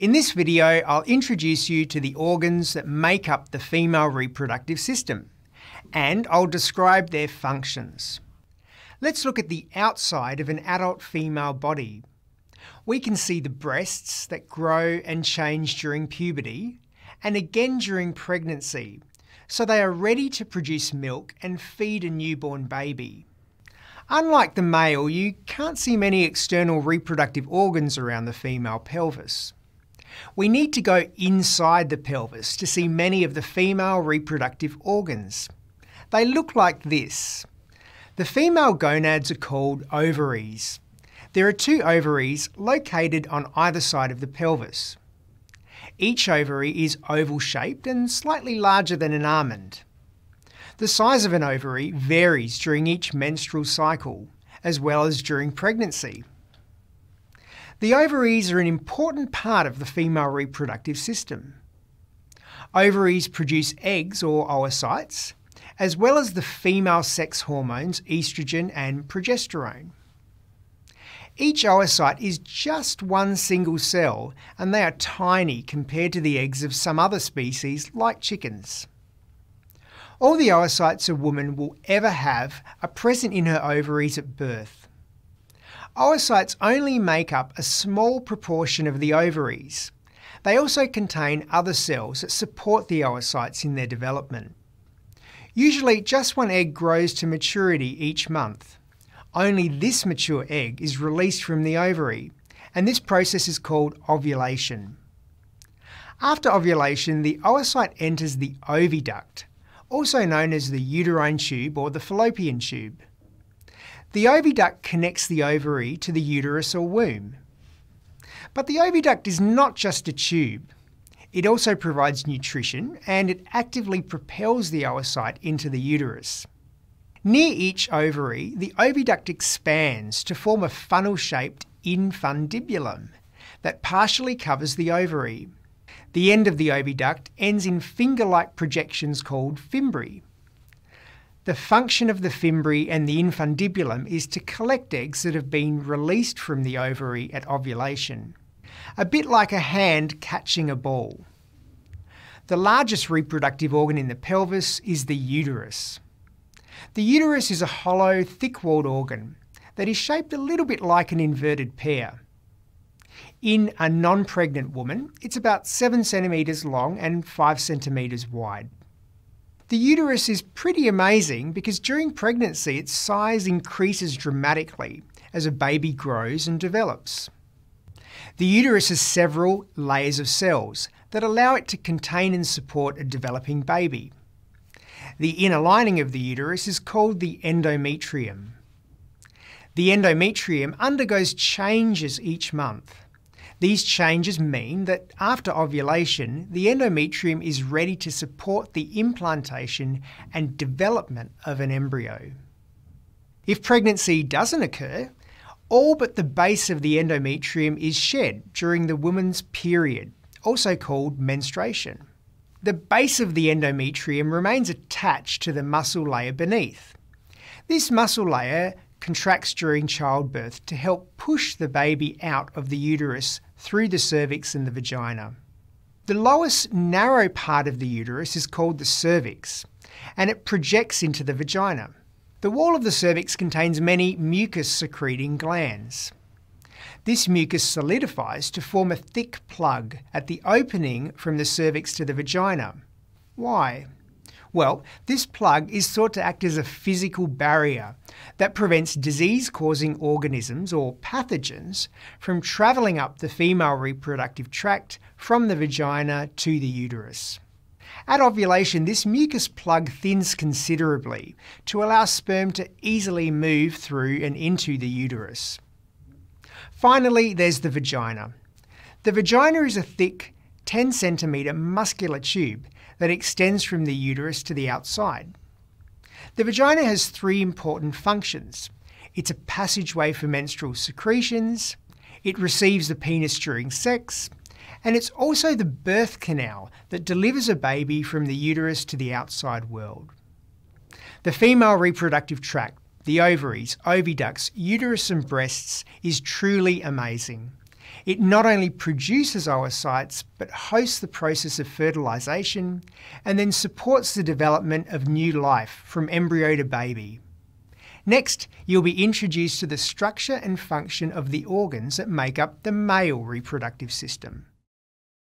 In this video, I'll introduce you to the organs that make up the female reproductive system, and I'll describe their functions. Let's look at the outside of an adult female body. We can see the breasts that grow and change during puberty, and again during pregnancy, so they are ready to produce milk and feed a newborn baby. Unlike the male, you can't see many external reproductive organs around the female pelvis. We need to go inside the pelvis to see many of the female reproductive organs. They look like this. The female gonads are called ovaries. There are 2 ovaries located on either side of the pelvis. Each ovary is oval-shaped and slightly larger than an almond. The size of an ovary varies during each menstrual cycle, as well as during pregnancy. The ovaries are an important part of the female reproductive system. Ovaries produce eggs or oocytes, as well as the female sex hormones estrogen and progesterone. Each oocyte is just one single cell, and they are tiny compared to the eggs of some other species like chickens. All the oocytes a woman will ever have are present in her ovaries at birth. Oocytes only make up a small proportion of the ovaries. They also contain other cells that support the oocytes in their development. Usually just one egg grows to maturity each month. Only this mature egg is released from the ovary, and this process is called ovulation. After ovulation, the oocyte enters the oviduct, also known as the uterine tube or the fallopian tube. The oviduct connects the ovary to the uterus or womb. But the oviduct is not just a tube. It also provides nutrition, and it actively propels the oocyte into the uterus. Near each ovary, the oviduct expands to form a funnel-shaped infundibulum that partially covers the ovary. The end of the oviduct ends in finger-like projections called fimbriae. The function of the fimbriae and the infundibulum is to collect eggs that have been released from the ovary at ovulation, a bit like a hand catching a ball. The largest reproductive organ in the pelvis is the uterus. The uterus is a hollow, thick-walled organ that is shaped a little bit like an inverted pear. In a non-pregnant woman, it's about 7 centimetres long and 5 centimetres wide. The uterus is pretty amazing because during pregnancy its size increases dramatically as a baby grows and develops. The uterus has several layers of cells that allow it to contain and support a developing baby. The inner lining of the uterus is called the endometrium. The endometrium undergoes changes each month. These changes mean that after ovulation, the endometrium is ready to support the implantation and development of an embryo. If pregnancy doesn't occur, all but the base of the endometrium is shed during the woman's period, also called menstruation. The base of the endometrium remains attached to the muscle layer beneath. This muscle layer contracts during childbirth to help push the baby out of the uterus through the cervix and the vagina. The lowest narrow part of the uterus is called the cervix, and it projects into the vagina. The wall of the cervix contains many mucus-secreting glands. This mucus solidifies to form a thick plug at the opening from the cervix to the vagina. Why? Well, this plug is thought to act as a physical barrier that prevents disease-causing organisms or pathogens from travelling up the female reproductive tract from the vagina to the uterus. At ovulation, this mucus plug thins considerably to allow sperm to easily move through and into the uterus. Finally, there's the vagina. The vagina is a thick, 10 centimetre muscular tube that extends from the uterus to the outside. The vagina has 3 important functions. It's a passageway for menstrual secretions, it receives the penis during sex, and it's also the birth canal that delivers a baby from the uterus to the outside world. The female reproductive tract, the ovaries, oviducts, uterus and breasts is truly amazing. It not only produces oocytes, but hosts the process of fertilization and then supports the development of new life from embryo to baby. Next, you'll be introduced to the structure and function of the organs that make up the male reproductive system.